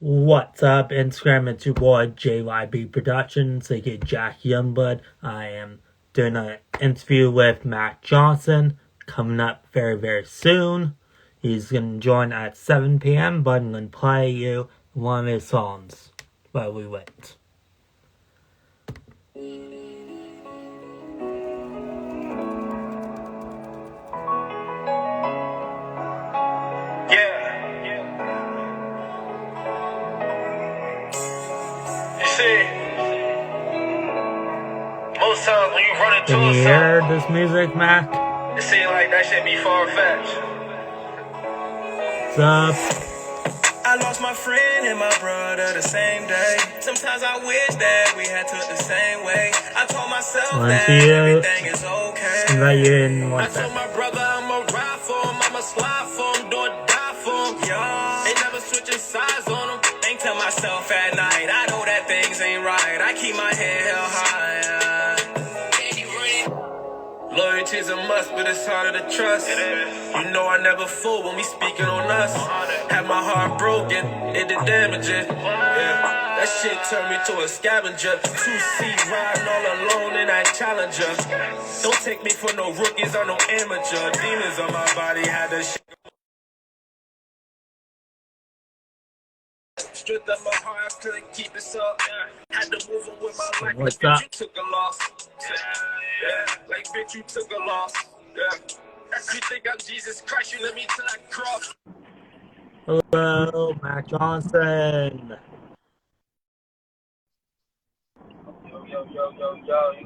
What's up, Instagram? It's your boy JYB Productions, aka Jack Youngblood. I am doing an interview with Macc Johnson coming up very, very soon. He's going to join at 7 p.m., but I'm going to play you one of his songs while we wait. Most times when you run into Can you hear this music, Mac? it seems like that shit be far-fetched. What's up? I lost my friend and my brother the same day. Sometimes I wish that we had took the same way. I told myself that everything is okay. I told my brother I'ma ride for him, I'ma slide for him, do or die for him. Yeah, they never switching sides on him. Think to myself at night, I know that things ain't right. I keep my head held high. Loyalty's a must, but it's harder to trust. You know I never fool when we speaking on us. Had my heart broken, it did damages. Yeah. That shit turned me to a scavenger. 2C riding all alone in that Challenger. Don't take me for no rookies or no amateur. Demons on my body had the shit. Stripped up my heart, I couldn't keep it up. Had to move on with my life. What's bitch, up? you took a loss. Yeah, like bitch, you took a loss. Yeah. You think I'm Jesus Christ, you let me to that cross. Hello, Macc Johnson. Yo, you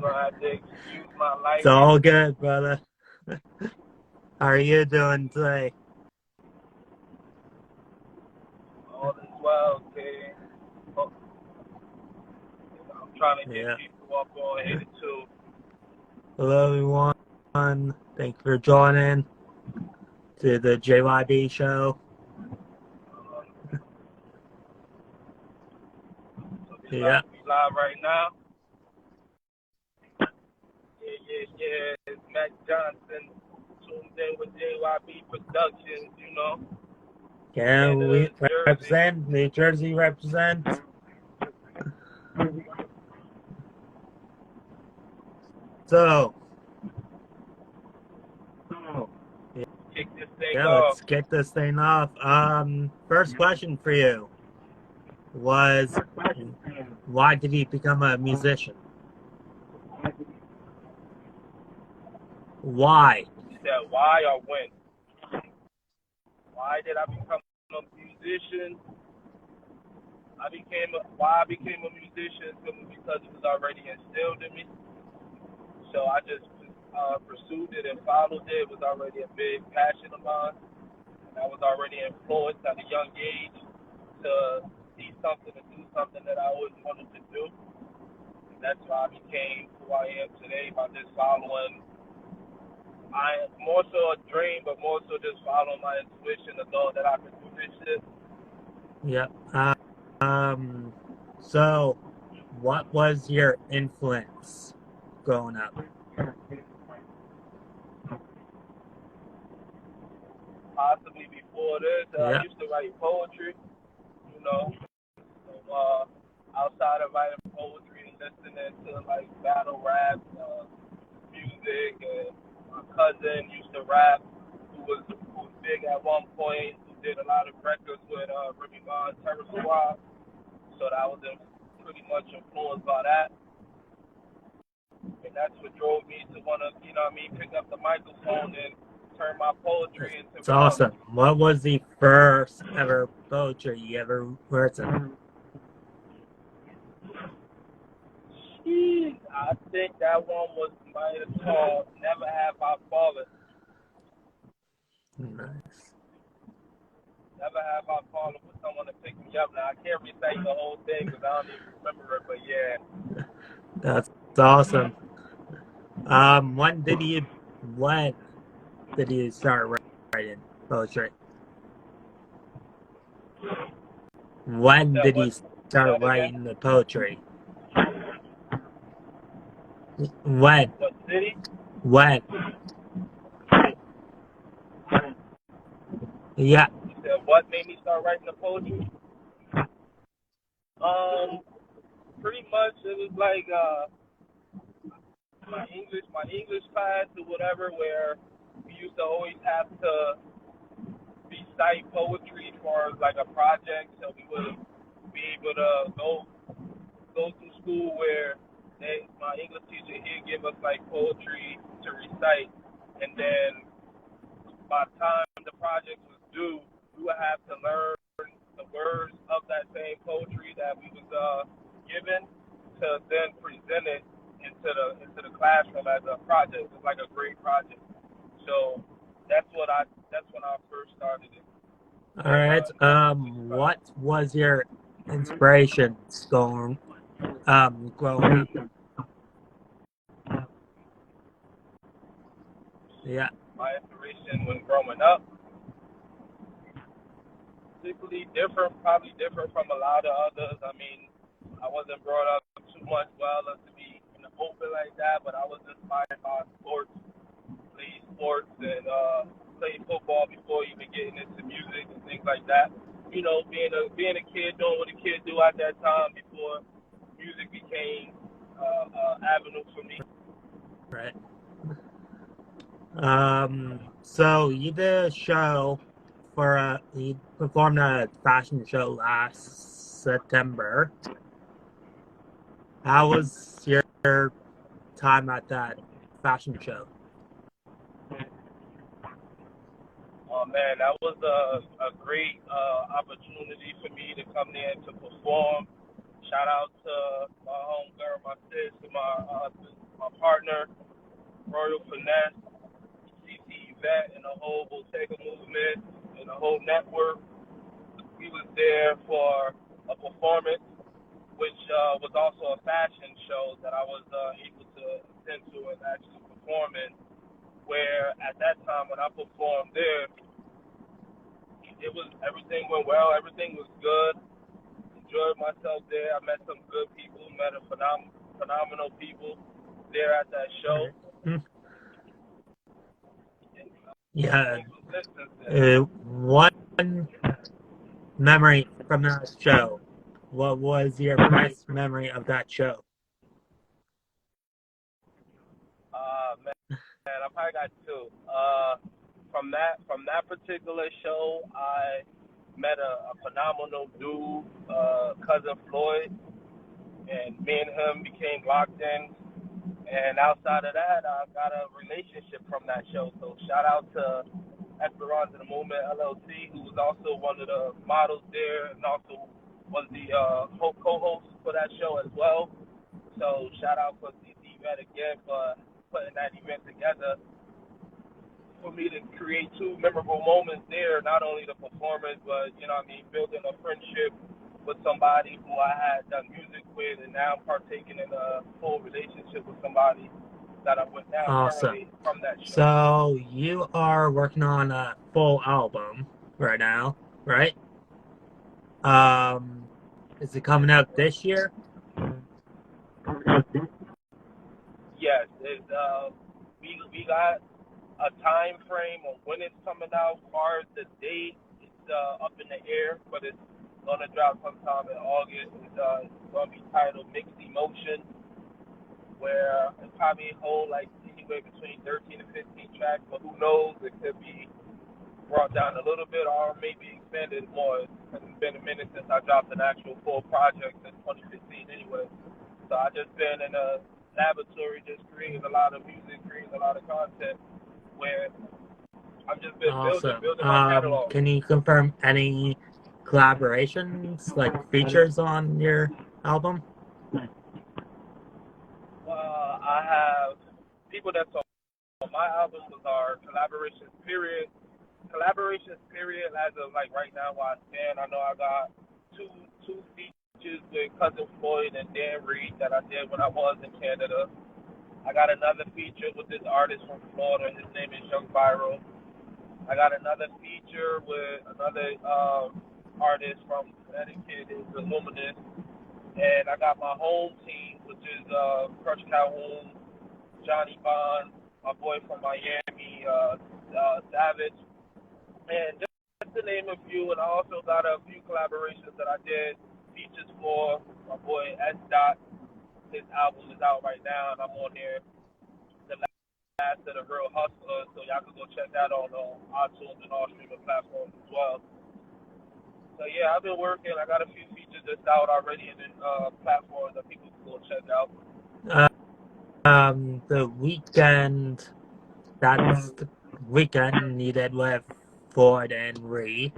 gonna have to excuse my life. It's all good, brother. How are you doing today? All is well, okay. I'm trying to get people up on here too. Hello, everyone. Thank you for joining to the JYB Show. So we live right now. Yeah. It's Macc Johnson tuned in with J.Y.B. Productions, you know. Yeah, Panda, we Jersey. represent. New Jersey represents. So, Kick this thing off. Let's get this thing off. First question for you was, why did you become a musician? Why? You said why or when? Why did I become a musician? Why I became a musician simply because it was already instilled in me. So I just pursued it and followed it. It was already a big passion of mine. And I was already influenced at a young age to see something, to do something that I always wanted to do. And that's why I became who I am today by just following, more so a dream, but more so just following my intuition to know that I could do this shit. Yep. So, what was your influence growing up? Possibly before this, I used to write poetry, you know. So, outside of writing poetry and listening to like battle rap music, and my cousin used to rap, who was big at one point, who did a lot of records with Remy Ma and Terror Squad. So that was pretty much influenced by that. And that's what drove me to want to, pick up the microphone and turn my poetry into It's awesome. What was the first ever poetry you ever written? I think that one might have called Never Have I Fallen. Nice. Never Have I Fallen for someone to pick me up. Now, I can't recite the whole thing because I don't even remember it, but yeah. That's awesome. When did you start writing poetry? When did you start writing the poetry? When? What city? When? Yeah. You said what made me start writing the poetry? pretty much it was like my English class or whatever, where we used to always have to recite poetry for like a project, so we would be able to go to school where my English teacher, he'd give us like poetry to recite, and then by the time the project was due, we would have to learn the words of that same poetry that we was given to then present it into the classroom as a project. It's like a great project. So that's when I first started it. All right. What was your inspirations growing up? Yeah. My inspiration when growing up, probably different from a lot of others. I mean, I wasn't brought up too much to be in the open like that, but I was inspired by sports, played sports, and played football before even getting into music and things like that. You know, being a kid, doing what a kid do at that time before music became avenue for me. Right. So you did a show you performed a fashion show last September. How was your time at that fashion show? Oh man, that was a great opportunity for me to come there to perform. Shout out to my homegirl, my sis, my partner, Royal Finesse, CC Yvette, and the whole Bottega movement and the whole network. We was there for a performance, which was also a fashion show that I was able to attend to and actually perform in. Where at that time when I performed there, everything went well, everything was good. Enjoyed myself there. I met some good people, met a phenomenal people there at that show. Yeah. One memory from that show. What was your best memory of that show? Man, I probably got two. From that particular show, I met a phenomenal dude, cousin Floyd, and me and him became locked in. And outside of that, I got a relationship from that show. So shout out to Esperanza the Movement LLC, who was also one of the models there, and also was the co-host for that show as well. So shout out for CC Vet again for putting that event together for me to create two memorable moments there, not only the performance, but, you know what I mean, building a friendship with somebody who I had done music with, and now partaking in a full relationship with somebody that I'm with now currently from that show. So you are working on a full album right now, right? Is it coming out this year? Yes, we got a time frame on when it's coming out. As far as the date, it's up in the air, but it's gonna drop sometime in August. It's gonna be titled Mixed Emotion, where it probably hold like anywhere between 13 and 15 tracks, but who knows? It could be brought down a little bit or maybe expanded more. It's been a minute since I dropped an actual full project since 2015 anyway. So I just been in a laboratory just creating a lot of music, creating a lot of content where I've just been building my catalog. Can you confirm any collaborations, like features on your album? I have people that's on my album are collaborations period as of like right now while I stand. I know I got two features with Cousin Floyd and Dan Reed that I did when I was in Canada. I got another feature with this artist from Florida. His name is Young Viral. I got another feature with another artist from Connecticut, is Illuminous. And I got my home team, which is Crush Calhoun, Johnny Bond, my boy from Miami, Savage, and just to name a few. And I also got a few collaborations that I did features for my boy S. Dot. His album is out right now, and I'm on there. The last of the Real Hustlers, so y'all can go check that on iTunes and all streaming platforms as well. So yeah, I've been working. I got a few features that's out already in the platforms that people can go check out. The weekend, that's the weekend needed with Ford and Ree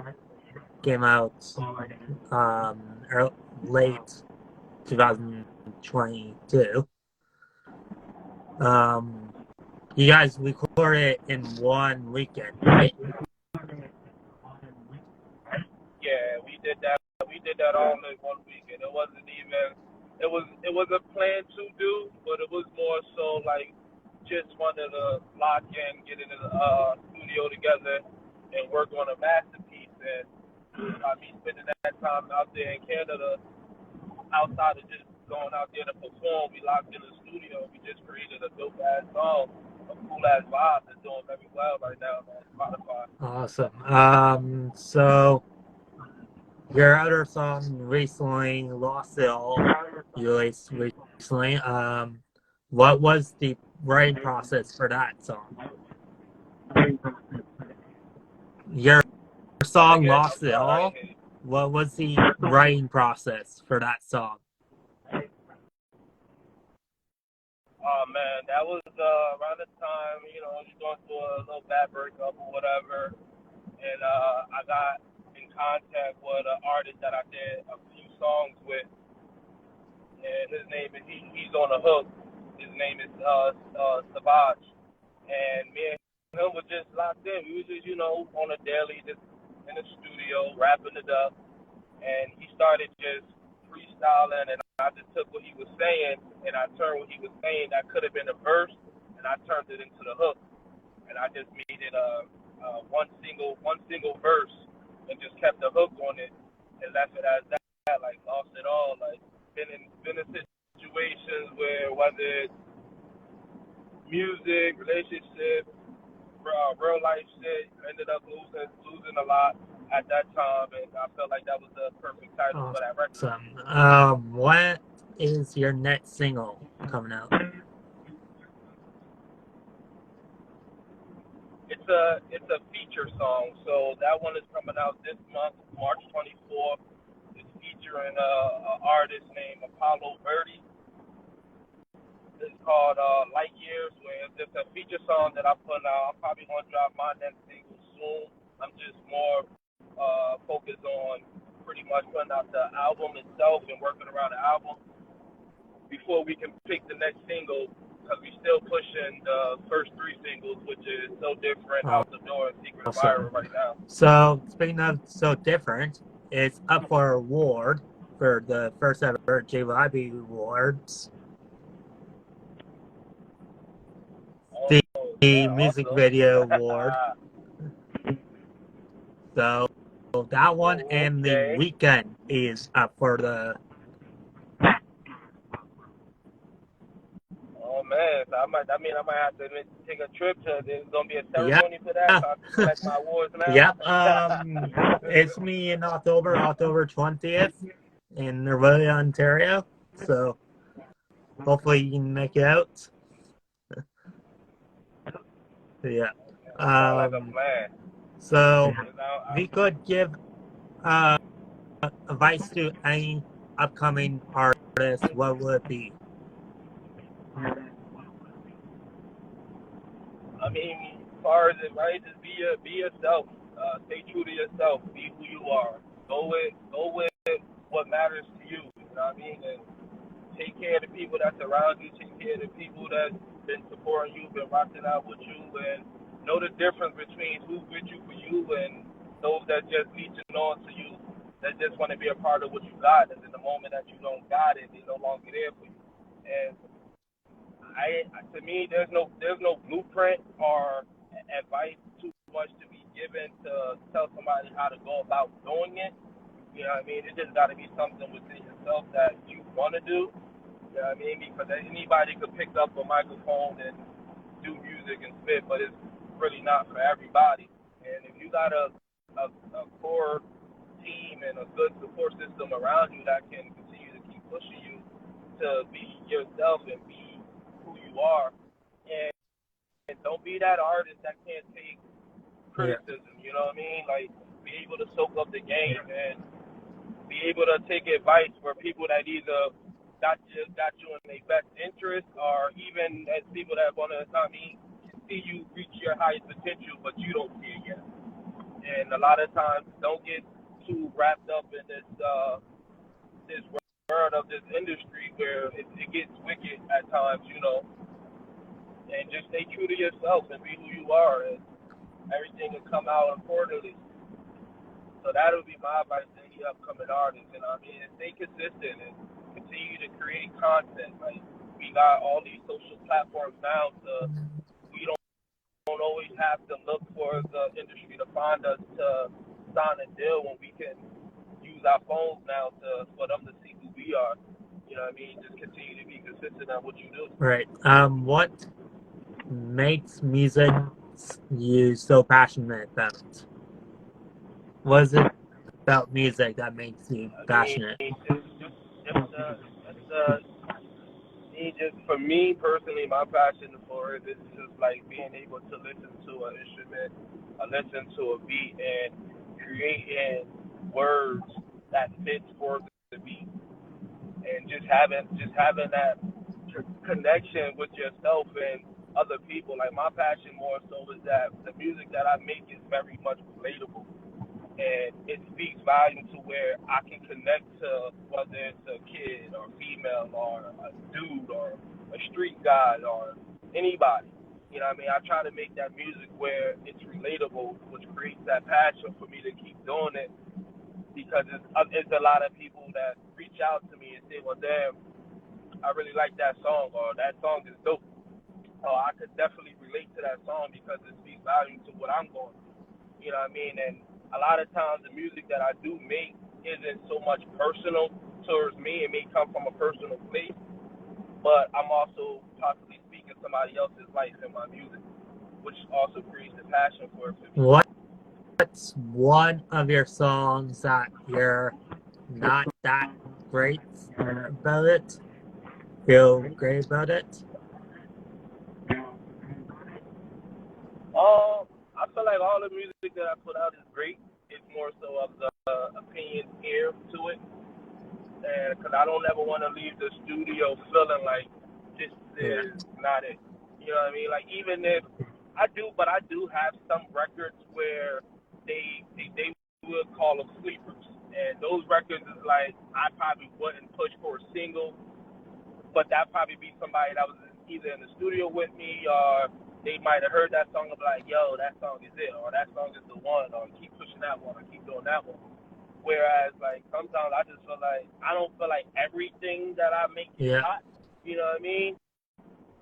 came out late 2022. You guys recorded it in one weekend, right? Yeah, we did that. We did that all in 1 weekend. It wasn't even. It was a plan to do, but it was more so like just wanted to lock in, get in the studio together, and work on a masterpiece. And by me spending that time out there in Canada, outside of just going out there to perform, we locked in the studio. We just created a dope ass song, a cool ass vibe that's doing very well right now on Spotify. Awesome. So your other song recently, Lost It All, you released recently. What was the writing process for that song? Your song Lost It All, what was the writing process for that song? Oh man, that was around the time, you know, I was going through a little bad breakup or whatever, and I got in contact with an artist that I did a few songs with, and his name is he's on the hook. His name is Savage, and me and him was just locked in. We was just, you know, on a daily, just in the studio rapping it up, and he started just freestyling, and I just took what he was saying, and I turned what he was saying that could have been a verse, and I turned it into the hook, and I just made it one single verse, and just kept the hook on it, and left it as that, like lost it all, like been in situations where whether it's music, relationships, real life shit, ended up losing a lot at that time, and I felt like that was the perfect title for that record. Awesome. What is your next single coming out? It's a feature song, so that one is coming out this month, March 24th. It's featuring an artist named Apollo Verdi. It's called Light Years, where it's just a feature song that I'm putting out. I'm probably going to drop my next single soon. I'm just more focused on pretty much putting out the album itself and working around the album before we can pick the next single, because we're still pushing the first 3 singles, which is So Different, Out the Door, and Secret and Viral right now. So, speaking of So Different, it's up for award for the first ever JYB Awards. The music video award. So that one and The Weekend is up for the. Oh man, so I might have to take a trip to. There's gonna be a ceremony for that. So I can collect my awards now. Yep. It's me in October 20th in Nerville, Ontario. So hopefully you can make it out. Yeah. So if you could give advice to any upcoming artists, what would it be? I mean, as far as advice, just be yourself. Stay true to yourself. Be who you are. Go with what matters to you. You know what I mean? And take care of the people that's around you. Take care of the people that's been supporting you, been rocking out with you, and know the difference between who's with you for you and those that just leeching on to you, that just want to be a part of what you got. And in the moment that you don't got it, they're no longer there for you. And to me, there's no blueprint or advice too much to be given to tell somebody how to go about doing it. You know what I mean? It just got to be something within yourself that you want to do. You know what I mean? Because anybody could pick up a microphone and do music and spit, but it's really not for everybody. And if you got a core team and a good support system around you that can continue to keep pushing you to be yourself and be who you are. And don't be that artist that can't take criticism, you know what I mean? Like, be able to soak up the game and be able to take advice for people that either got you in their best interest, or even as people that want to, see you reach your highest potential, but you don't see it yet. And a lot of times, don't get too wrapped up in this world of this industry where it gets wicked at times, you know. And just stay true to yourself and be who you are, and everything will come out accordingly. So that would be my advice to any upcoming artists. And I mean, and stay consistent and continue to create content. Like, we got all these social platforms now, so we don't always have to look for the industry to find us to sign a deal when we can use our phones now for them to see who we are. You know what I mean? Just continue to be consistent at what you do. Right. What makes music you so passionate about? What is it about music that makes you passionate? Just for me personally, my passion for it is just like being able to listen to an instrument, listen to a beat, and creating words that fits for the beat, and just having that connection with yourself and other people. Like, my passion more so is that the music that I make is very much relatable. And it speaks volume to where I can connect to, whether it's a kid or female or a dude or a street guy or anybody. You know what I mean? I try to make that music where it's relatable, which creates that passion for me to keep doing it, because it's a lot of people that reach out to me and say, well, damn, I really like that song, or that song is dope. Or I could definitely relate to that song because it speaks volume to what I'm going through. You know what I mean? And a lot of times the music that I do make isn't so much personal towards me. It may come from a personal place, but I'm also possibly speaking somebody else's life in my music, which also creates a passion for it for me. What's one of your songs that you're not that great about it? Feel great about it? I feel like all the music that I put out is great. It's more so of the opinion ear to it, and because I don't ever want to leave the studio feeling like this is not it. You know what I mean? Like, even if I do have some records where they would call them sleepers, and those records is like, I probably wouldn't push for a single, but that probably be somebody that was either in the studio with me, or they might have heard that song and be like, yo, that song is it, or that song is the one, or keep pushing that one, or keep doing that one. Whereas, like, sometimes I just feel like I don't feel like everything that I make is hot. You know what I mean?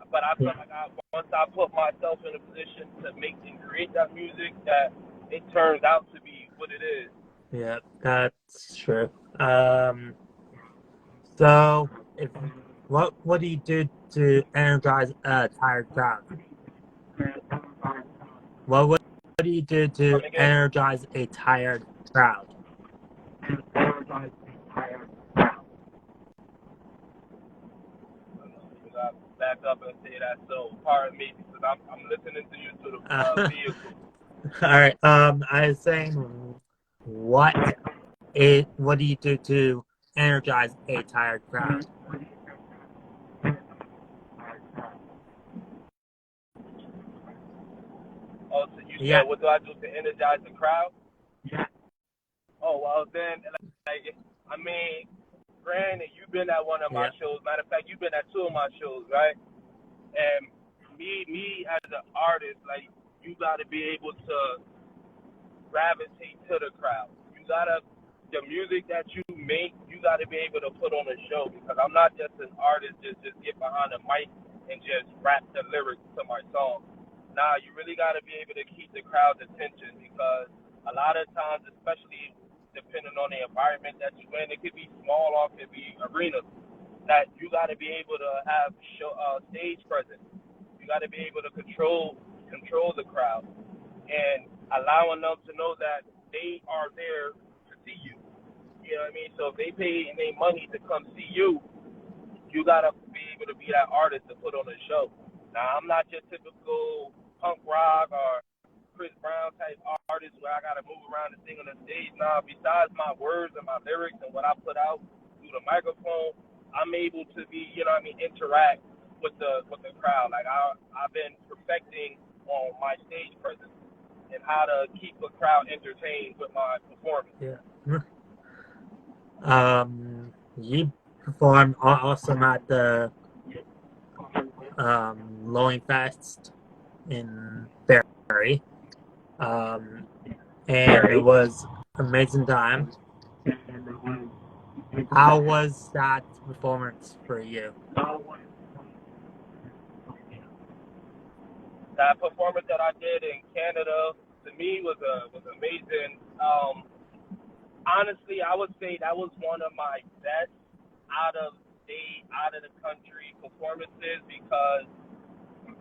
But I feel like once I put myself in a position to make and create that music, that it turns out to be what it is. Yeah, that's true. So, what do you do to energize a tired crowd? What do you do to energize a tired crowd? Back up and say that. So, pardon me, because I'm listening to you through the vehicle. All right. I was saying, what do you do to energize a tired crowd? Oh, so you said, what do I do to energize the crowd? Yeah. Oh, well, then, like, I mean, granted, you've been at one of my shows. Matter of fact, you've been at two of my shows, right? And me as an artist, like, you got to be able to gravitate to the crowd. The music that you make, you got to be able to put on a show, because I'm not just an artist, just get behind the mic and just rap the lyrics to my song. Nah, you really got to be able to keep the crowd's attention, because a lot of times, especially depending on the environment that you're in, it could be small or it could be arenas, that you got to be able to have stage presence. You got to be able to control the crowd and allowing them to know that they are there to see you. You know what I mean? So if they pay any money to come see you, you gotta be able to be that artist to put on a show. Now I'm not your typical punk rock or Chris Brown type artist where I gotta move around and sing on the stage. Now, besides my words and my lyrics and what I put out through the microphone, I'm able to be, you know what I mean, interact with the crowd. Like I've been perfecting on my stage presence and how to keep the crowd entertained with my performance. Yeah. You performed awesome at the Blowing Fest in Barrie. And it was amazing time. How was that performance for you? That performance that I did in Canada to me was amazing. Honestly, I would say that was one of my best out of state, out of the country performances because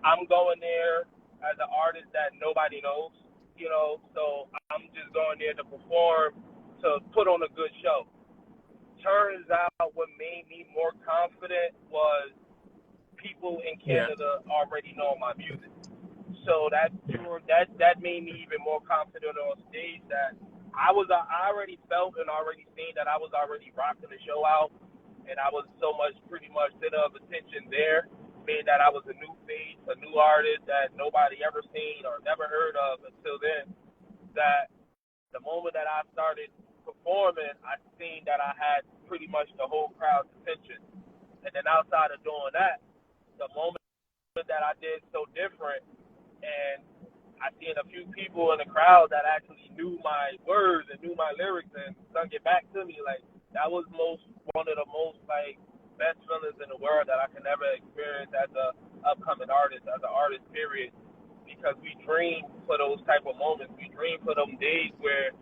I'm going there as an artist that nobody knows, you know, so I'm just going there to perform, to put on a good show. Turns out what made me more confident was people in Canada already know my music. So that made me even more confident on stage that I already felt and already seen that I was already rocking the show out, and I was pretty much center of attention there, meaning that I was a new face, a new artist that nobody ever seen or never heard of until then. That the moment that I started performing, I seen that I had pretty much the whole crowd's attention, and then outside of doing that, the moment that I did so different, and I seen a few people in the crowd that actually knew my words and knew my lyrics and sung it back to me. Like that was one of the most like best feelings in the world that I can ever experience as a upcoming artist, as an artist period. Because we dream for those type of moments. We dream for them days where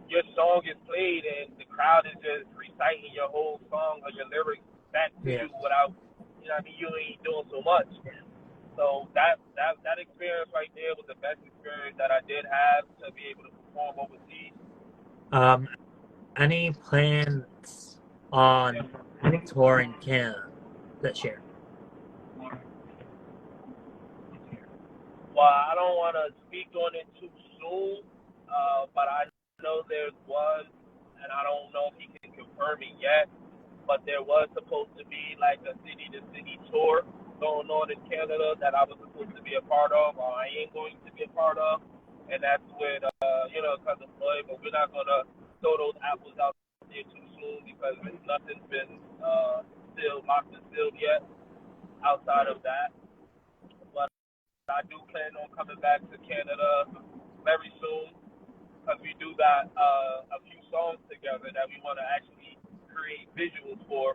your song is played and the crowd is just reciting your whole song or your lyrics back to you without, you know what I mean, you ain't doing so much. So that experience right there was the best experience that I did have to be able to perform overseas. Any plans on touring Canada this year? Well, I don't want to speak on it too soon, but I know there was, and I don't know if he can confirm it yet, but there was supposed to be like a city-to-city tour going on in Canada that I was supposed to be a part of, or I am going to be a part of, and that's with, Cousin Floyd, but we're not going to throw those apples out there too soon because nothing's been still locked and sealed yet outside of that. But I do plan on coming back to Canada very soon because we do got a few songs together that we want to actually create visuals for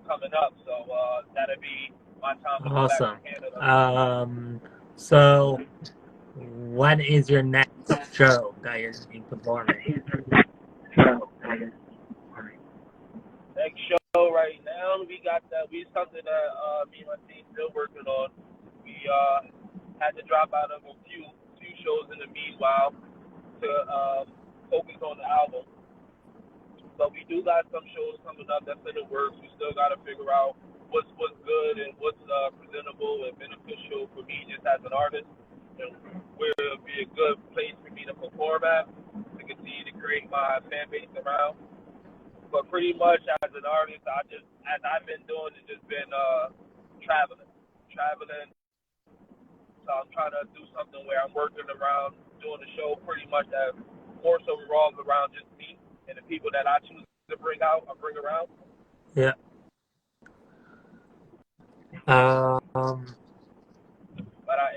coming up. So that'll be my time to go back to Canada. So when is your next show that you're going to be performing? Next show right now, we got that. Something that me and my team still working on. We had to drop out of a few shows in the meanwhile to focus on the album. But we do got some shows coming up that's in the works. We still got to figure out what's good and what's presentable and beneficial for me just as an artist, and where it'll be a good place for me to perform at to continue to create my fan base around. But pretty much as an artist, as I've been doing, it's just been traveling. So I'm trying to do something where I'm working around doing a show pretty much that more so revolves around just me and the people that I choose to bring out or bring around. Yeah. But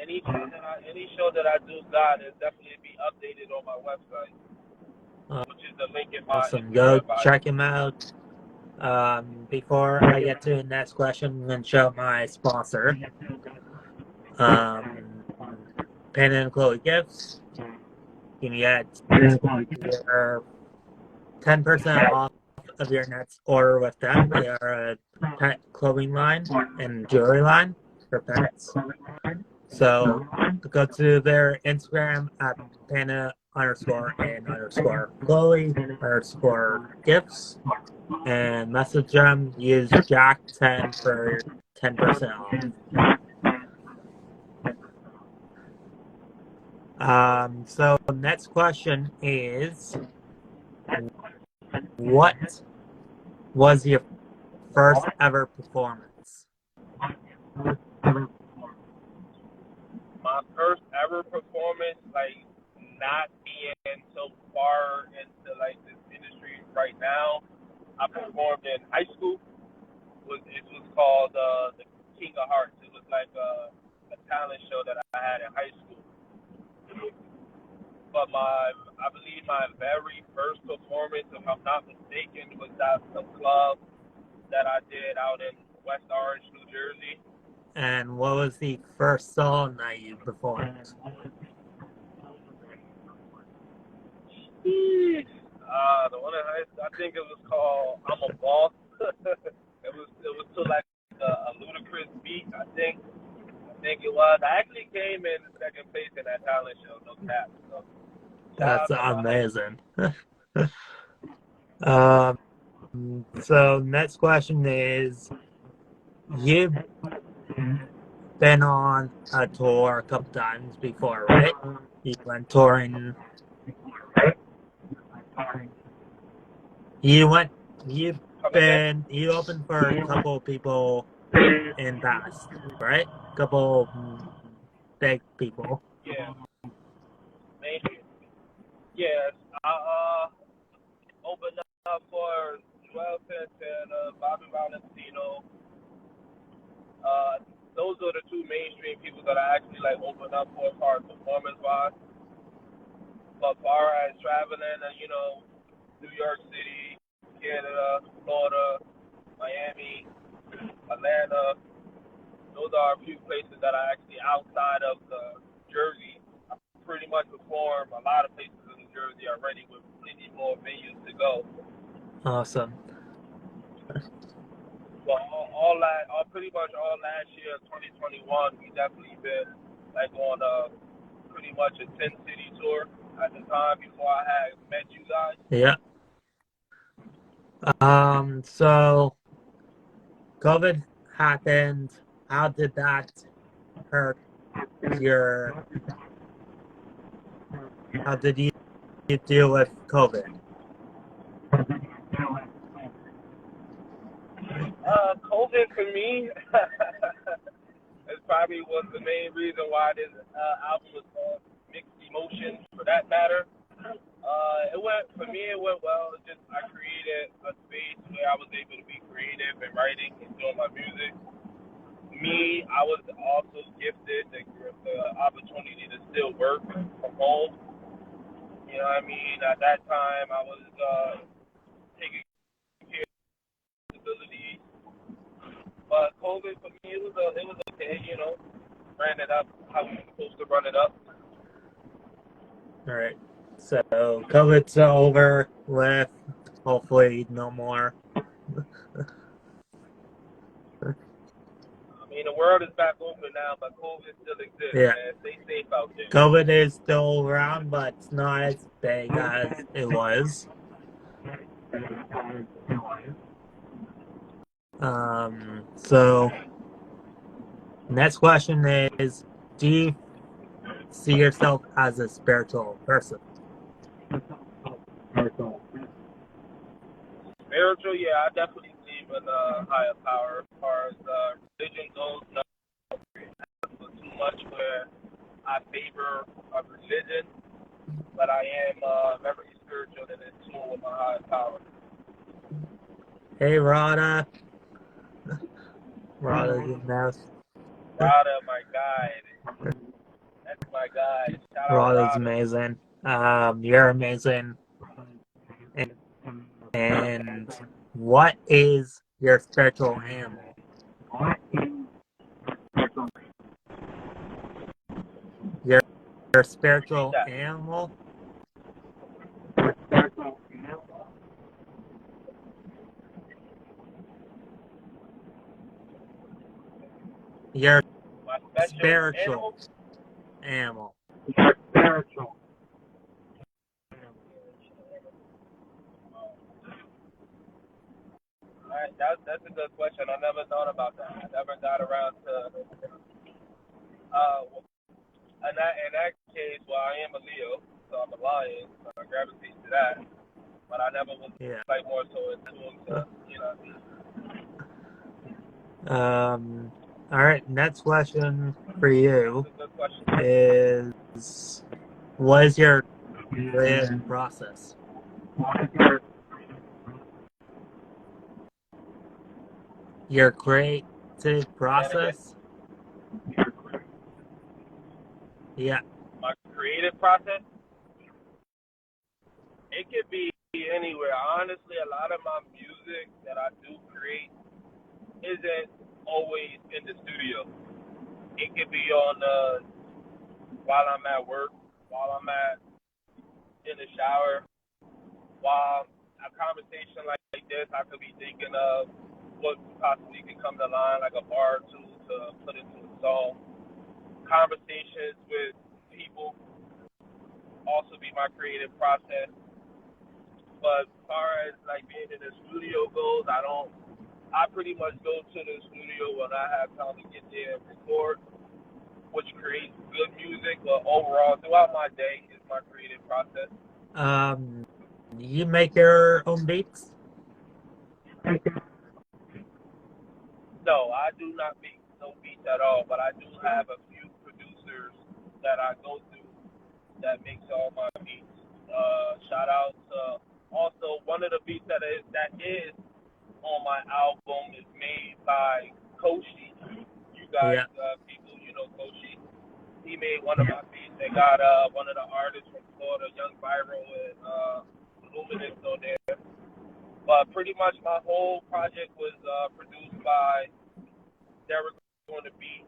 any show that I do got is definitely be updated on my website, which is the link in my awesome. Go check him out. Before I get to the next question, I'm going to show my sponsor. Panda and Chloe Gifts. You can get your 10% off of your next order with them. They are a pet clothing line and jewelry line for pets. So go to their Instagram at underscore and underscore Chloe underscore gifts and message them. Use Jack10 for 10% off. So next question is, what was your first ever performance? My first ever performance, like not being so far into like this industry right now, I performed in high school. It was called the King of Hearts. It was like a talent show that I had in high school. But I believe my very first performance, if I'm not mistaken, was at the club that I did out in West Orange, New Jersey. And what was the first song that you performed? The one I think it was called "I'm a Boss." it was to like a ludicrous beat. I think it was. I actually came in second place in that talent show. No cap. So, that's amazing. So next question is, you've been on a tour a couple times before, right? You went touring. You opened for a couple of people in past, right? Couple big people. Yeah. Maybe. Yes. I opened up for Joel Santana, Bobby Valentino. Those are the two mainstream people that I actually like opened up for as far as performance wise. But as far as traveling, New York City, Canada, Florida, Miami, Atlanta, those are a few places that I actually outside of the Jersey. I pretty much perform a lot of places in New Jersey already with plenty more venues to go. Awesome. Well, pretty much all last year, 2021, we definitely been like on pretty much a 10-city tour at the time before I had met you guys. Yeah. So COVID happened. How did that hurt how did you deal with COVID? COVID for me, it probably was the main reason why this album was called Mixed Emotions, for that matter. It went well. Just I created a space where I was able to be creative and writing and doing my music. I was also gifted the opportunity to still work from home. You know what I mean? At that time, I was taking care of disabilities. But COVID for me, it was okay. Ran it up how we were supposed to run it up. All right. So COVID's over with. Hopefully, no more. I mean, the world is back open now, but COVID still exists. Yeah. Man. Stay safe out there. COVID is still around, but it's not as big as it was. So next question is, do you see yourself as a spiritual person? Spiritual, yeah, I definitely believe in higher power. As far as religion goes, no, too much where I favor a religion, but I am very spiritual and in tune with my higher power. Hey, Rada. Rada's in there. Rada, my guy. That's my guy. Shout out Rada's Rada. amazing. You're amazing. And what is your spiritual animal? Your spiritual animal? Your spiritual animal. That's a good question. I never thought about that. I never got around to in that case, well, I am a Leo, so I'm a lion, so I gravitate to that. But I never was like more so into you know. All right. Next question for you is, what is your creative process? Your creative process? Yeah. My creative process? It could be anywhere. Honestly, a lot of my music that I do create isn't always in the studio. It could be on while I'm at work, while I'm in the shower, while a conversation like this, I could be thinking of what possibly could come to line, like a bar or two to put into a song. Conversations with people also be my creative process. But as far as like being in the studio goes, I pretty much go to the studio when I have time to get there and record, which creates good music. But overall, throughout my day is my creative process. You make your own beats? No, I do not make no beats at all, but I do have a few producers that I go to that makes all my beats. Shout out to also one of the beats that is on my album is made by Koshi. You guys, people, you know Koshi. He made one of my beats. They got one of the artists from Florida, Young Viral and Luminous on there. But pretty much my whole project was produced by Derek on the beat,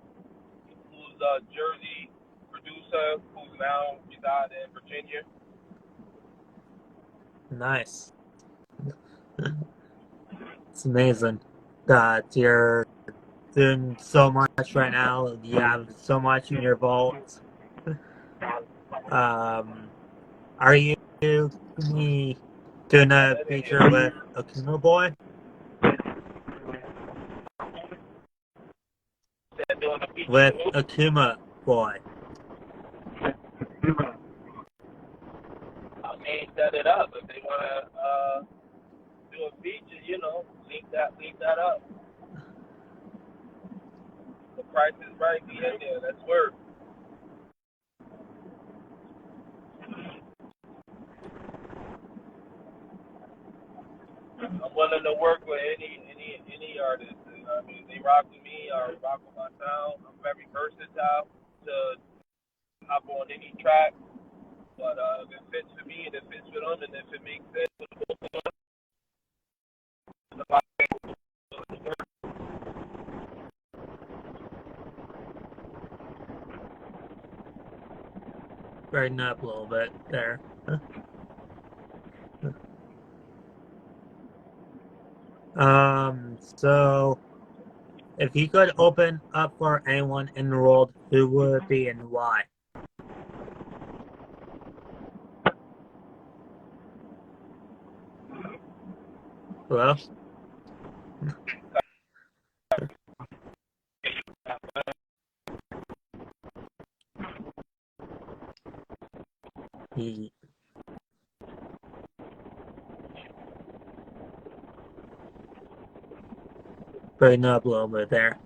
who's a Jersey producer who's now residing in Virginia. Nice. It's amazing that you're doing so much right now. You have so much in your vault. Are you doing a feature with Akuma Boy? With Akuma Boy. I may set it up if they want to do a feature, you know, link that up. The price is right, be in there. That's worth. I'm willing to work with any artist. I mean, they rock with me or rock with my sound. I'm very versatile to hop on any track. But if it fits for me and it fits for them, and if it makes sense for both of us, Brighten up a little bit there. So if you could open up for anyone in the world, who would it be and why? Hello? Brighten up a little bit there.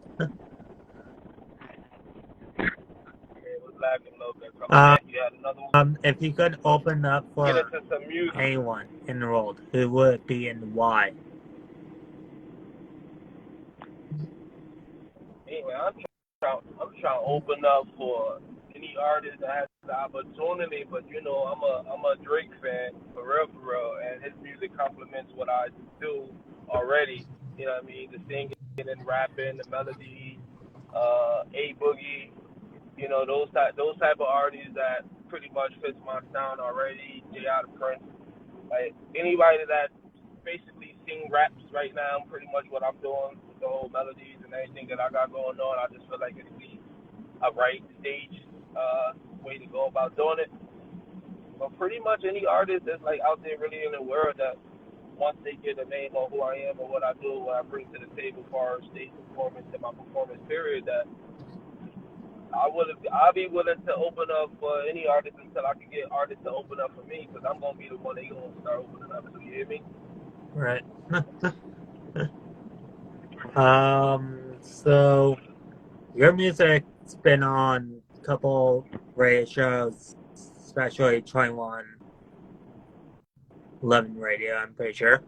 If you could open up for anyone in the world, who would it be and why? Anyway, I'm trying to open up for any artist that has the opportunity, but you know, I'm a Drake fan for real, and his music complements what I do already. You know what I mean? The singing and rapping, the melody, A Boogie, you know, those type of artists that pretty much fits my sound already. J.Y.B. Like anybody that basically sing raps right now, pretty much what I'm doing with the whole melodies and everything that I got going on. I just feel like it'd be a right stage way to go about doing it. But pretty much any artist that's like out there really in the world that once they get a name on who I am and what I do, what I bring to the table for our stage performance and my performance period, that I'll be willing to open up for any artist until I can get artists to open up for me, because I'm gonna be the one they gonna start opening up to. You hear me? Right. So your music's been on a couple radio shows, especially 2111 Radio, I'm pretty sure.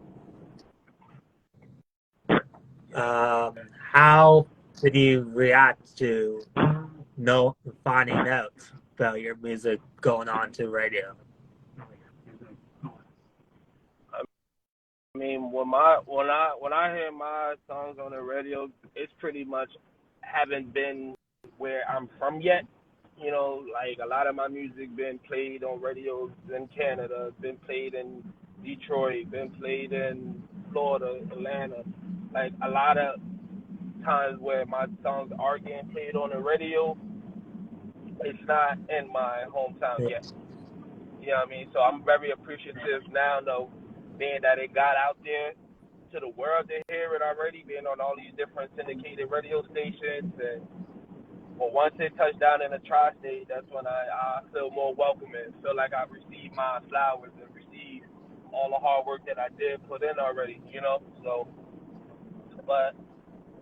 How did you react to finding out about your music going on to radio? I mean, when I hear my songs on the radio, it's pretty much haven't been where I'm from yet. You know, like a lot of my music been played on radios in Canada, been played in Detroit, been played in Florida, Atlanta. Like a lot of times where my songs are getting played on the radio, it's not in my hometown yet. You know what I mean? So I'm very appreciative now, though, being that it got out there to the world to hear it already, being on all these different syndicated radio stations. And but once it touched down in the tri-state, that's when I feel more welcoming. Feel like I received my flowers and received all the hard work that I did put in already, you know? So, but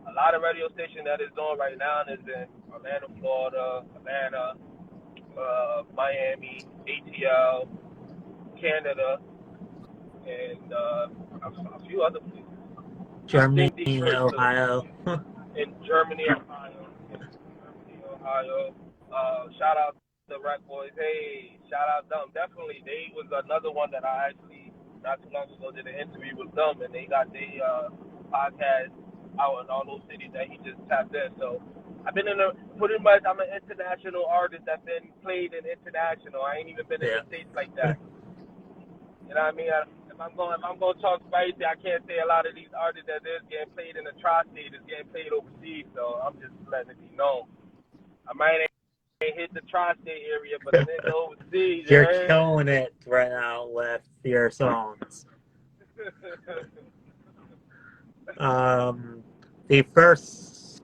a lot of radio stations that it's doing right now is in Orlando, Florida, Atlanta, Miami, ATL, Canada, and a few other places. Germany, Ohio. In Germany, Ohio. Shout out to the Rack Boys. Hey, shout out them. Definitely, they was another one that I actually not too long ago did an interview with them, and they got their podcast out in all those cities that he just tapped in. So I've been pretty much. I'm an international artist that's been played in international. I ain't even been in the States like that. You know what I mean? If I'm going to talk spicy, I can't say a lot of these artists that is getting played in the tri-state is getting played overseas. So I'm just letting it be known. I might ain't hit the tri-state area, but then overseas. You're killing it right now with your songs. The first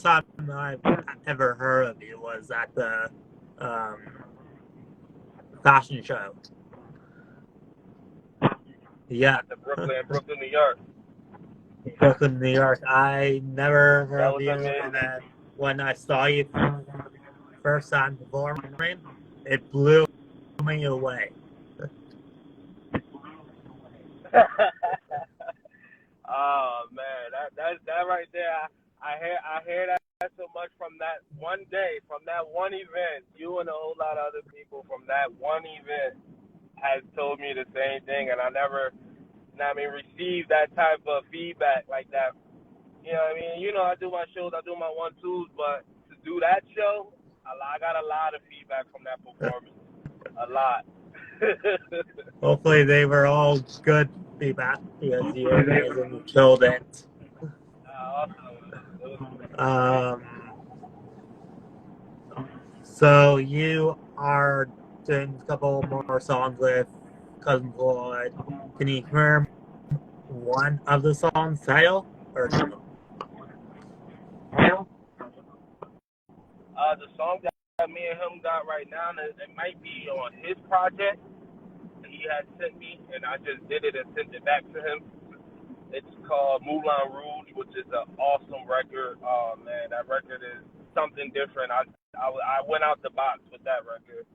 time I've ever heard of you was at the fashion show. Yeah. At the Brooklyn, New York. Brooklyn, New York. I never heard of you, amazing. And then when I saw you first time performing, it blew me away. Oh man, that right there. I hear that so much from that one day, from that one event. You and a whole lot of other people from that one event has told me the same thing, and I never, received that type of feedback like that. You know what I mean? You know, I do my shows, I do my 1-2s, but to do that show, I got a lot of feedback from that performance. A lot. Hopefully they were all good feedback because you amazing killed it. Awesome. So you are doing a couple more songs with Cousin Floyd. Can you confirm one of the songs title or no? The song that me and him got right now, it might be on his project. He had sent me, and I just did it and sent it back to him. It's called Moulin Rouge, which is an awesome record. Oh man, that record is something different. I went out the box with that record.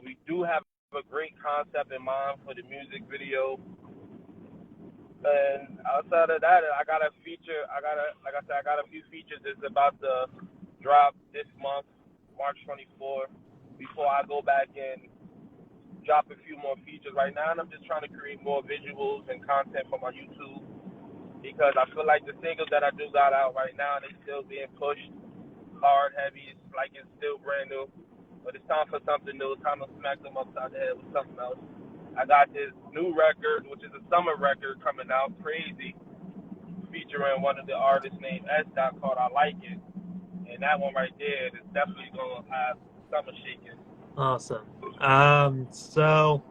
We do have a great concept in mind for the music video. And outside of that, I got a feature. I got a few features that's about to drop this month, March 24th, before I go back and drop a few more features right now. And I'm just trying to create more visuals and content for my YouTube, because I feel like the singles that I do got out right now, they still being pushed hard, heavy. It's like it's still brand new. But it's time for something new. It's time to smack them upside the head with something else. I got this new record, which is a summer record coming out, Crazy, featuring one of the artists named S. called I Like It. And that one right there is definitely going to have summer shaking. Awesome. So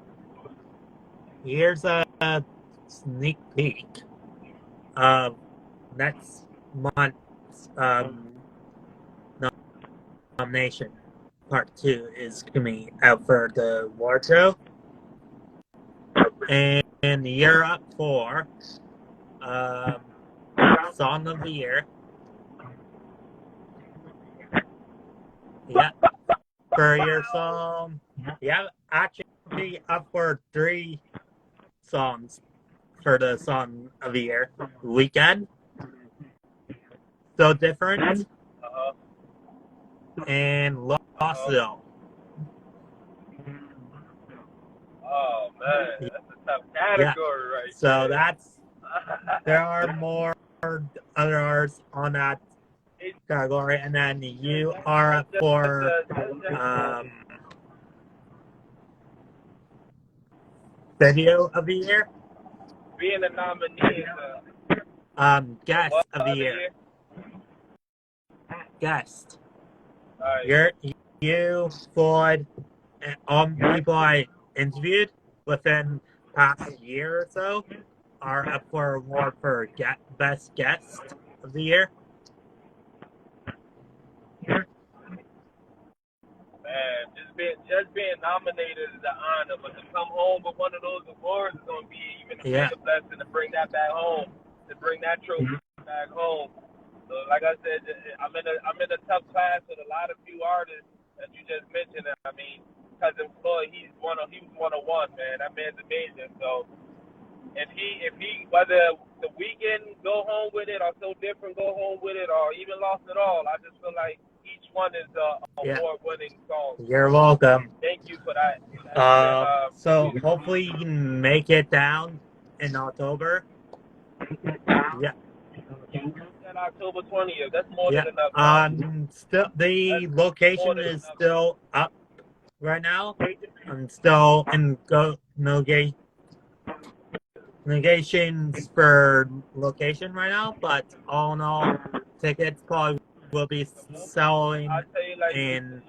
here's a sneak peek of next month's nomination. Part 2 is coming out for the award show. And you're up for Song of the Year. Yeah. For your song, yeah, actually up for 3 songs for the Song of the Year. Weekend, So Different, and Lost Zone. Oh man, that's a tough category right So there. there are more other artists on that category, and then you are up for Video of the Year. Being a nominee is Guest of the Year. Guest. Right. You, Floyd, and all people I interviewed within past year or so are up for award for Best Guest of the Year. Man, just being nominated is an honor, but to come home with one of those awards is gonna be even a bigger blessing to bring that back home, to bring that trophy back home. So, like I said, I'm in a tough class with a lot of few artists that you just mentioned. I mean, Cousin Floyd, he was 101, man. That man's amazing. So, if he whether the Weekend go home with it or So Different go home with it or even Lost It All, I just feel like each one is a award-winning song. You're welcome. Thank you for that. So hopefully you can make it down in October. Yeah. October 20th. That's more than enough. The location is still up right now. I'm still in negotiations for location right now, but all in all, tickets probably will be selling in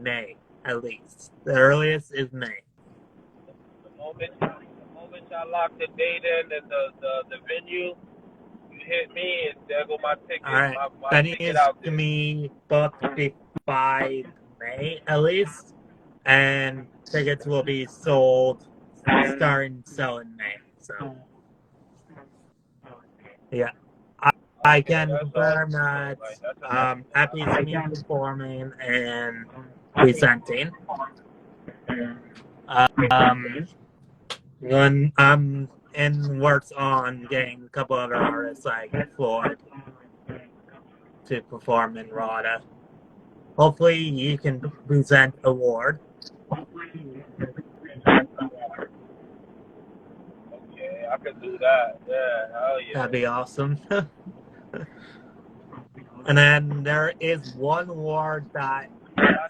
May, at least. The earliest is May. The moment I lock the date in and the venue, you hit me and there go my ticket. All right. My ticket out there. To me booked by May at least, and tickets will be sold starting selling May. So yeah, I can confirm that happy to me performing and presenting. When I'm in works on getting a couple other artists like Floyd to perform in RADA. Hopefully you can present award. Okay, I could do that. Yeah, hell yeah. That'd be awesome. And then there is one award that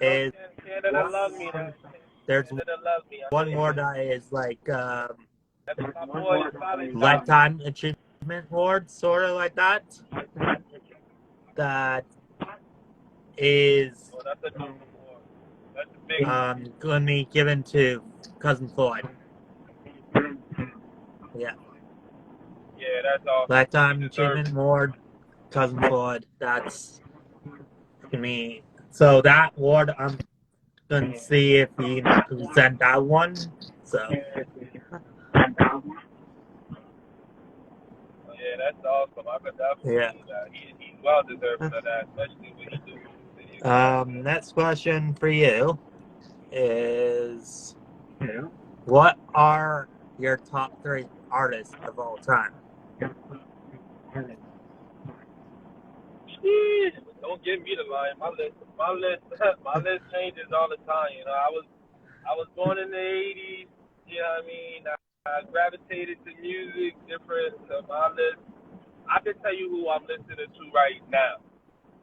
is. Canada love me. There's one award that is like lifetime achievement award, sort of like that. That is going to be given to Cousin Floyd. Yeah. Yeah, that's awesome. Lifetime achievement award, Cousin Floyd. That's to me. So that award, I'm gonna see if he can present that one. So. Yeah, that's awesome. I could definitely see that. He's well deserved of that, especially when he do. Next question for you is, what are your top 3 artists of all time? Don't give me the line. My list changes all the time. You know, I was born in the '80s. You know what I mean? I gravitated to music different. So my list, I can tell you who I'm listening to right now,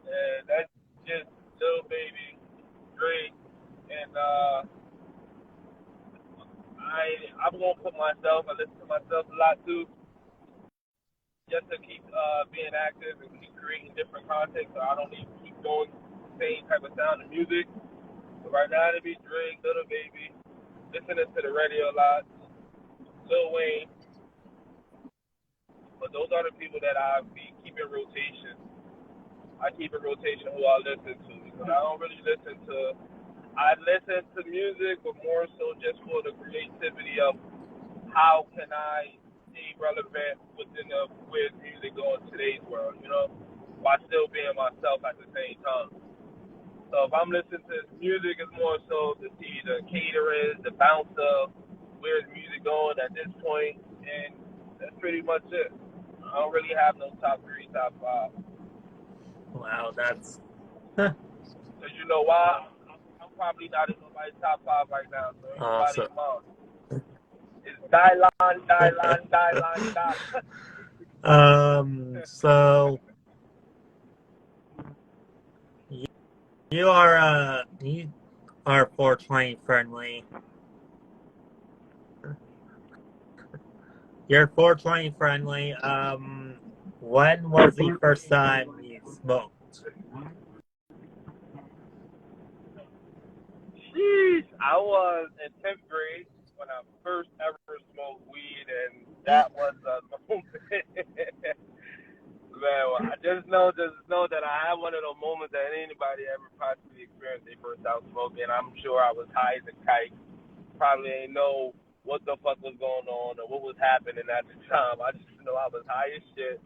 and that's just Lil Baby, Drake, and I'm gonna put myself. I listen to myself a lot too, just to keep being active and keep creating different content, so I don't need to keep doing the same type of sound of music. But right now, it'd be Drake, Little Baby, listening to the radio a lot, Lil Wayne, But those are the people that I keep in rotation. I keep in rotation who I listen to, because I don't really listen to. I listen to music, but more so just for the creativity of how can I stay relevant within the where's music going in today's world, you know, while still being myself at the same time. So if I'm listening to music, it's more so to see the caterers, the bouncer, where's music going at this point, and that's pretty much it. I don't really have no top 3, top 5. Wow, that's... Because you know why? I'm probably not in nobody's top 5 right now, so ain't nobody awesome. in mine. It's Dylan. So you are 420 friendly. You're 420 friendly. When was the first time you smoked? Jeez, I was in 10th grade when I first ever smoked weed, and that was a moment. Man, I just know that I had one of those moments that anybody ever possibly experienced their first time smoking. I'm sure I was high as a kite. Probably ain't know what the fuck was going on or what was happening at the time. I just know I was high as shit,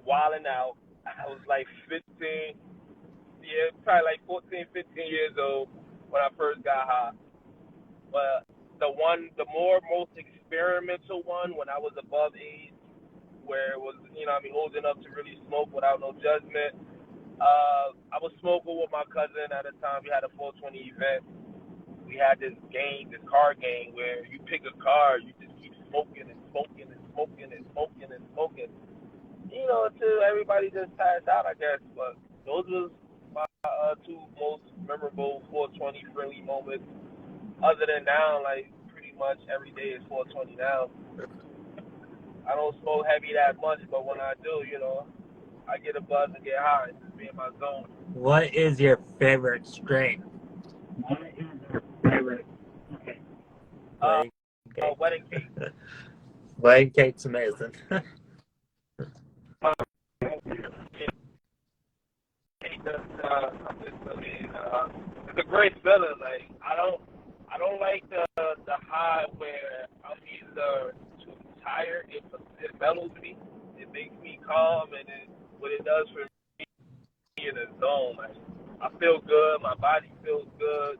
wilding out. I was like 15, yeah, probably like 14, 15 years old when I first got high. But the most experimental one when I was above age, where it was, old enough to really smoke without no judgment. I was smoking with my cousin at the time. We had a 420 event. We had this card game, where you pick a card, you just keep smoking and smoking and smoking and smoking and smoking, until everybody just passed out, I guess. But those was my 2 most memorable 420 friendly moments. Other than now, like, pretty much every day is 420 now. I don't smoke heavy that much, but when I do, I get a buzz and get high. It's just be in my zone. What is your favorite strain? Wedding cake. Wedding cake. Wedding cake's amazing. It's a great feeling. Like, I don't like the high where I'm either too tired. It mellows me. It makes me calm, and what it does for me in a zone. Like, I feel good. My body feels good.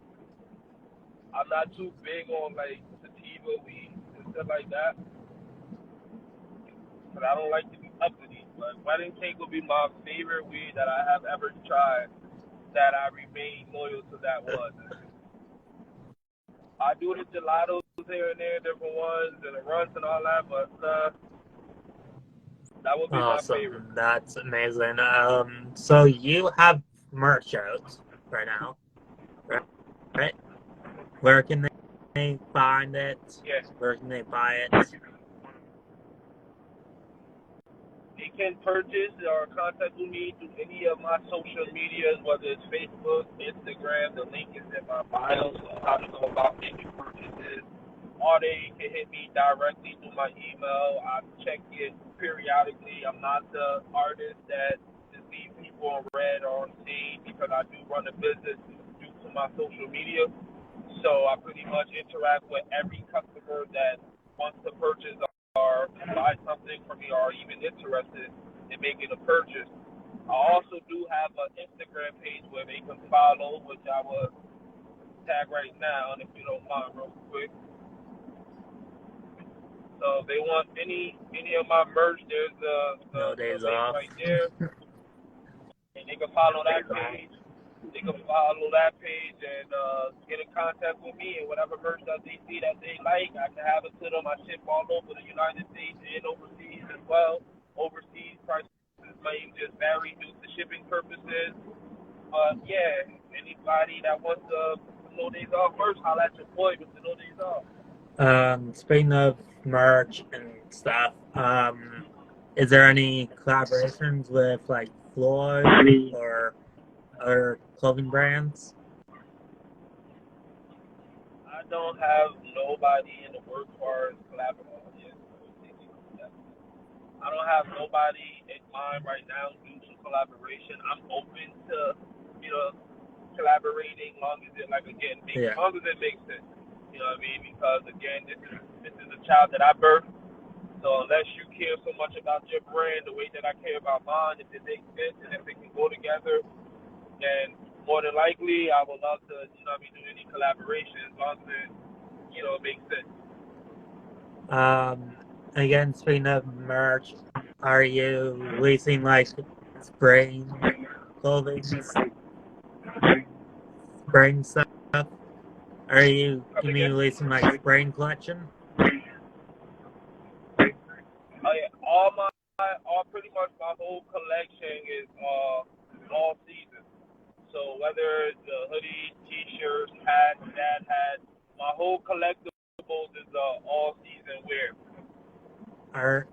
I'm not too big on like sativa weed and stuff like that, but I don't like to be uppity. But wedding cake will be my favorite weed that I have ever tried, that I remain loyal to that one. I do the gelatos here and there, different ones, and the runs and all that, but that would be awesome. my favorite. That's amazing. So you have merch out right now, right? Where can they find it? Yes. Where can they buy it? They can purchase or contact me through any of my social medias, whether it's Facebook, Instagram. The link is in my bio, so how to go about making purchases. Or they can hit me directly through my email. I check it periodically. I'm not the artist that just leaves people on red or on scene, because I do run a business due to my social media. So I pretty much interact with every customer that wants to purchase or buy something from me, or even interested in making a purchase. I also do have an Instagram page where they can follow, which I will tag right now, and if you don't mind, real quick. So if they want any of my merch, there's the days link off. right there, and they can follow that page. They can follow that page and get in contact with me, and whatever merch that they see that they like, I can have it to them. I ship all over the United States and overseas as well. Overseas prices may just vary due to shipping purposes. But yeah, anybody that wants the No Days Off merch, holla at your boy with the No Days Off. Speaking of merch and stuff, is there any collaborations with like Floyd or other clothing brands? I don't have nobody in the work for collaborating. I don't have nobody in mind right now due to collaboration. I'm open to, you know, collaborating, long as it long as it makes sense. You know what I mean? Because again, this is a child that I birthed. So unless you care so much about your brand the way that I care about mine, if it makes sense and if it can go together, then more than likely I would love to, you know what I mean, do any collaboration as long as it, you know, makes sense. Again, speaking of merch, are you releasing like spring clothing, spring stuff? Are you releasing like spring collection? All pretty much my whole collection is all season. So whether it's hoodies, t-shirts, hats, dad hats, my whole collectibles is all season wear.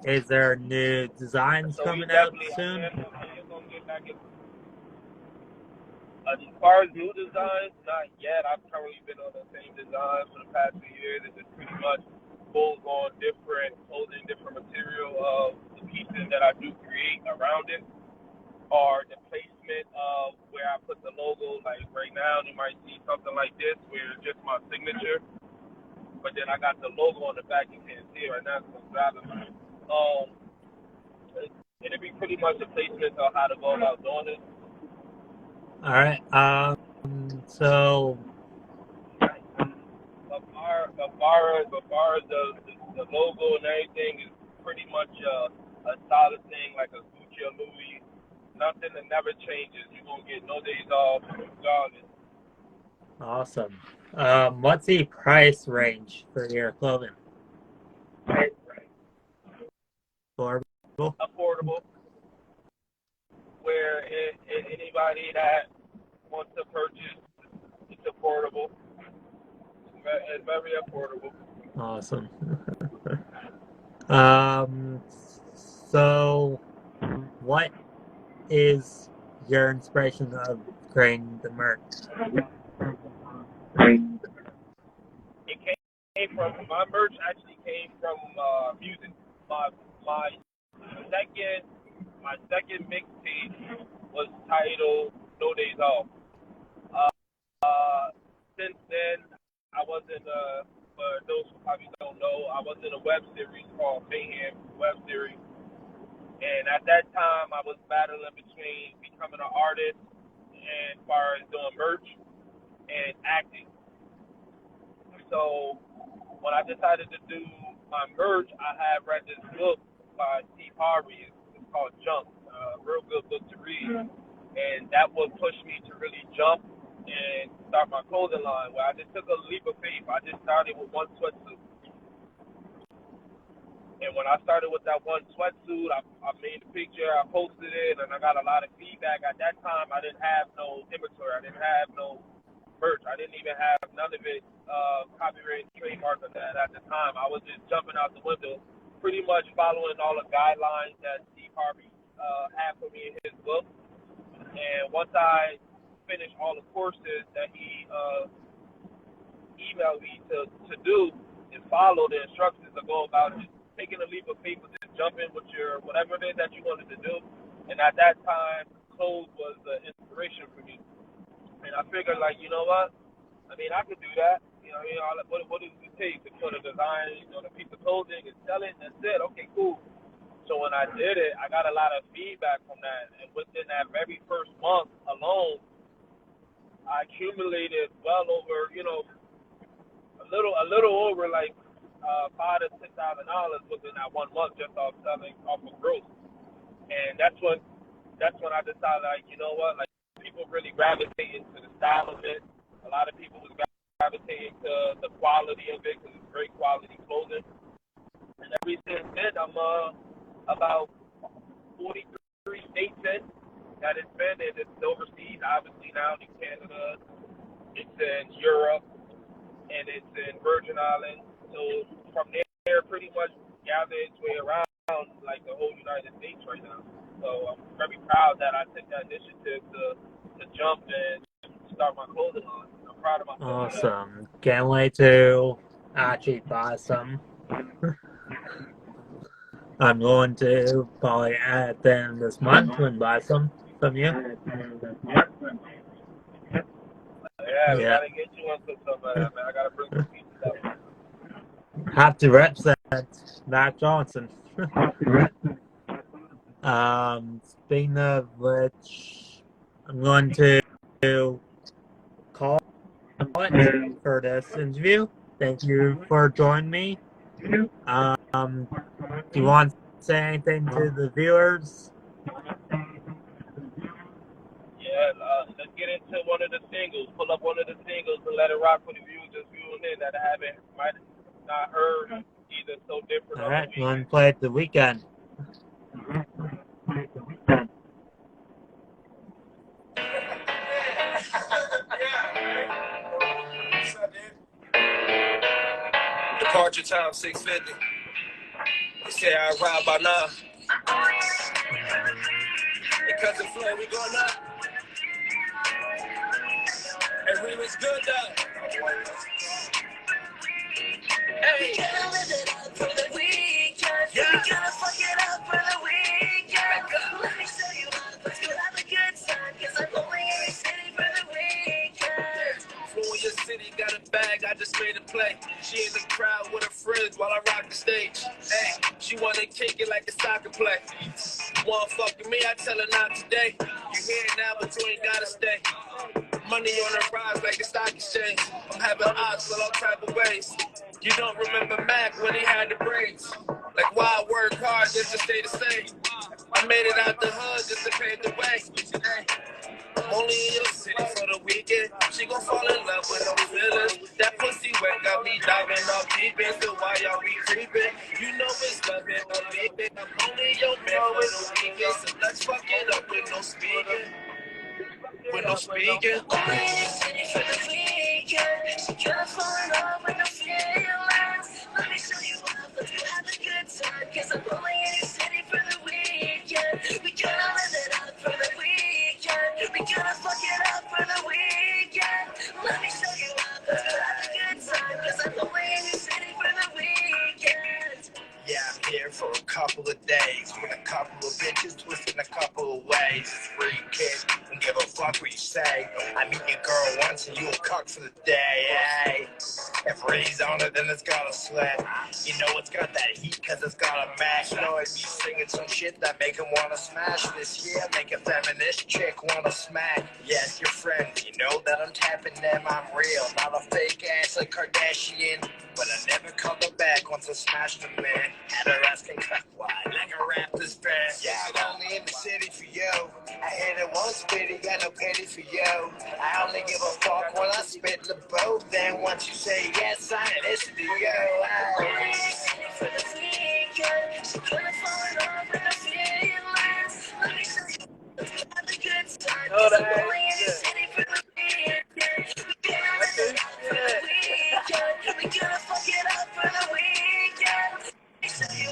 Is there new designs coming out soon? Gonna get back in. As far as new designs, not yet. I've currently been on the same design for the past 2 years. It's just pretty much pulls on different clothing, different material of the pieces that I do create around it, or the placement of where I put the logo. Like right now, you might see something like this where it's just my signature, but then I got the logo on the back. You can't see it right now because I'm driving. It'll be pretty much the placement of how to go about doing it. All right. So. As far as the logo and everything is pretty much a solid thing, like a Gucci or Louis. Nothing that never changes. You're gonna get no days off, regardless. Awesome. What's the price range for your clothing? Affordable. Where anybody that wants to purchase, it's affordable. It's very affordable. Awesome. So what is your inspiration of creating the merch? It came from, my merch actually came from music. My second mixtape was titled No Days Off. Since then, I was in for those who probably don't know, I was in a web series called Mayhem web series. And at that time, I was battling between becoming an artist and as far as doing merch and acting. So when I decided to do my merch, I had read this book by Steve Harvey. It's called Jump, a real good book to read. And that would push me to really jump and start my clothing line, where I just took a leap of faith. I just started with one sweatsuit. And when I started with that one sweatsuit, I made a picture, I posted it, and I got a lot of feedback. At that time, I didn't have no inventory. I didn't have no merch. I didn't even have none of it copyright, trademark of that at the time. I was just jumping out the window, pretty much following all the guidelines that Steve Harvey had for me in his book. And once I finished all the courses that he emailed me to do and follow the instructions to go about it, taking a leap of faith and just jumping with your whatever it is that you wanted to do. And at that time, clothes was the inspiration for me. And I figured, like, you know what? I mean, I could do that. What does it take to put a design, the piece of clothing and sell it? And that's it. Okay, cool. So when I did it, I got a lot of feedback from that. And within that very first month alone, I accumulated well over, a little over like $5,000 to $6,000 within that 1 month just off selling off of growth. And that's when I decided, like, you know what, like, people really gravitating to the style of it. A lot of people was gravitating to the quality of it because it's great quality clothing. And ever since then, I'm about 43 states in that it's been, and it's overseas, obviously now in Canada, it's in Europe, and it's in Virgin Islands. So from there, pretty much gather its way around like the whole United States right now. So I'm very proud that I took that initiative to jump and start my clothing line. I'm proud of myself. Awesome. Can't wait to actually buy some. I'm going to probably at the end of this month and buy some from you. Yeah, we gotta get you into some of that, man. I gotta bring some pieces up. Have to represent Macc Johnson. Speaking of which, I'm going to call it for this interview. Thank you for joining me. Do you want to say anything to the viewers? Yeah, let's get into one of the singles. Pull up one of the singles and let it rock for the viewers just viewing in that might not heard either So Different All or right, The we're going Weeknd. to play it the weekend. Departure time 6:50. They say I ride by now. And cousin Flo, we going up. And we was good though. Hey. We gotta live it up for the weekend. Yeah. We gotta fuck it up for the weekend. Let me show you how. Let's go have a good time. Cause I'm only in your city for the weekend. Flew in your city, got a bag, I just made a play. She in the crowd with her friends while I rock the stage. Hey, she wanna kick it like a soccer play. Wanna fuck with me, I tell her not today. You here now, but you ain't gotta stay. Money on the rise like a stock exchange. I'm having odds for all type of ways. You don't remember Mac when he had the braids. Like why I work hard just to stay the same. I made it out the hood just to pave the way. Hey, I'm only in your city for the weekend. She gon' fall in love with no feelings. That pussy wet got me diving off deep end. So why y'all be creeping? You know it's loving or leaving. I'm only your man for the weekend. So let's fuck it up with no speaking. With no speaking. Only in your city for the weekend. She gonna fall in love with no feelings. Let me show you how. Let's go have a good time. Cause I'm only in your city for the weekend. We gonna live it up for the weekend. We gonna fuck it up for the weekend. Let me show you how. Let's go have a good time. Cause I'm only in your city for the weekend. Yeah, I'm here for a couple of days with a couple of bitches twisting a couple of ways. It's free, kid. Don't give a fuck what you say. I meet your girl once and you a cuck for the day. Hey, if Ray's on it, then it's got a slap. You know it's got that heat cause it's got a mash. You know I'd be singing some shit that make him wanna smash this year. Make a feminist chick wanna smack. Yes, your friend, you know that I'm tapping them. I'm real, not a fake ass like Kardashian. But I never come back once I smashed a man. Had her asking cut wide like a Raptors fan. Yeah, I'm only in the city for you. I hit it once, baby, got no pity for you. I only give a fuck when I spit the boat. Then once you say yes, I listen to you. For the weekend, she couldn't fall in love with the feelings. Let me show you have a good time. Cause I'm only in the city for the weekend. We gonna live it up for the weekend. We gonna fuck it up for the weekend. Let me show you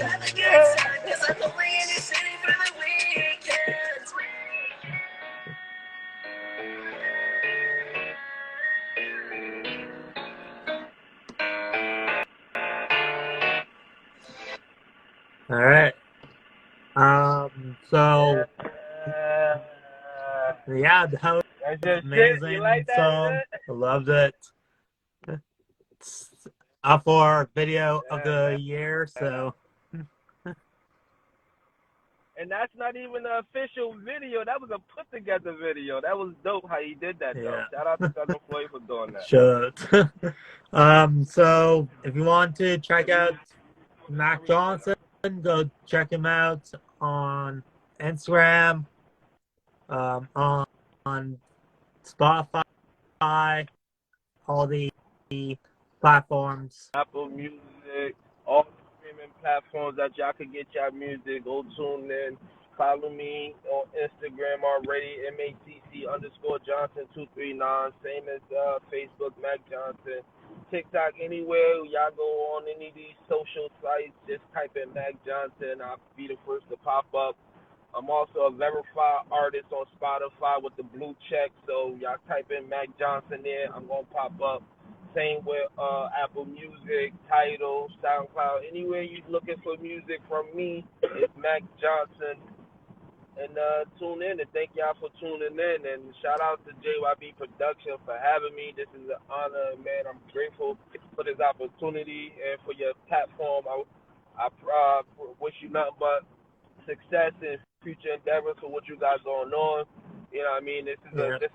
have a good time. Cause I'm only in the city for the weekend. All right. So yeah, that was amazing. You like that song. shit? I loved it. It's up for our video of the year, so. And that's not even the official video. That was a put together video. That was dope how he did that though. Shout out to Cousin Floyd for doing that. Should. So if you want to check out Macc Johnson, go check him out on Instagram, on Spotify, all the platforms. Apple Music, all the streaming platforms that y'all can get y'all music. Go tune in. Follow me on Instagram already, MACC_Johnson239. Same as Facebook, Macc Johnson. TikTok, anywhere y'all go on any of these social sites, just type in Macc Johnson. I'll be the first to pop up. I'm also a verified artist on Spotify with the blue check, so y'all type in Macc Johnson there. I'm going to pop up. Same with Apple Music, Tidal, SoundCloud. Anywhere you're looking for music from me, it's Macc Johnson. And tune in, and thank y'all for tuning in. And shout out to JYB Production for having me. This is an honor, man. I'm grateful for this opportunity and for your platform. I wish you nothing but success and future endeavors for what you got going on. You know what I mean? This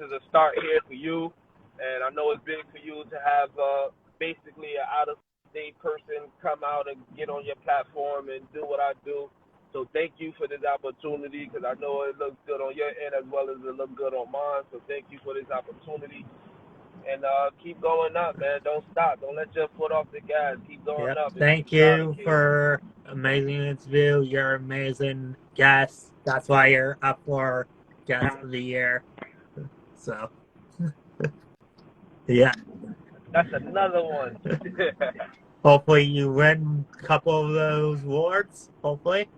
is a start here for you, and I know it's big for you to have basically an out-of-state person come out and get on your platform and do what I do. So thank you for this opportunity, because I know it looks good on your end as well as it looks good on mine. So thank you for this opportunity. And keep going up, man. Don't stop. Don't let your foot off the gas. Keep going up. Thank you for amazing interview. You're amazing guest. That's why you're up for guest of the year. So, yeah. That's another one. Hopefully you win a couple of those awards. Hopefully.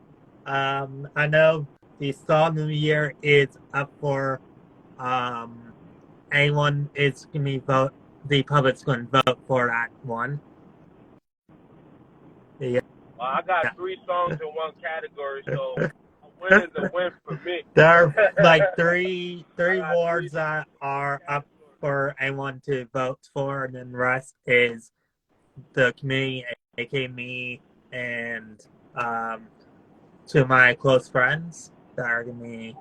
I know the song of the year is up for anyone is going to vote. The public's going to vote for that one. Yeah. Well, I got 3 songs in one category, so a win is a win for me. There are like three awards that are up for anyone to vote for, and then the rest is the community, aka me, and to my close friends that are going to be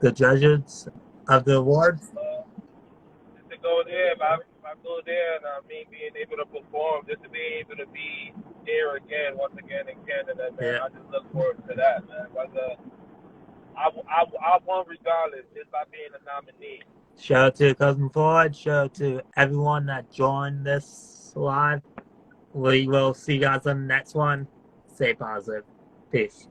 the judges of the awards. Just to go there, if I go there and me being able to perform, just to be able to be there again, once again in Canada, man, I just look forward to that, man. I won regardless, just by being a nominee. Shout out to Cousin Floyd. Shout out to everyone that joined this live. We will see you guys on the next one. Stay positive. Peace.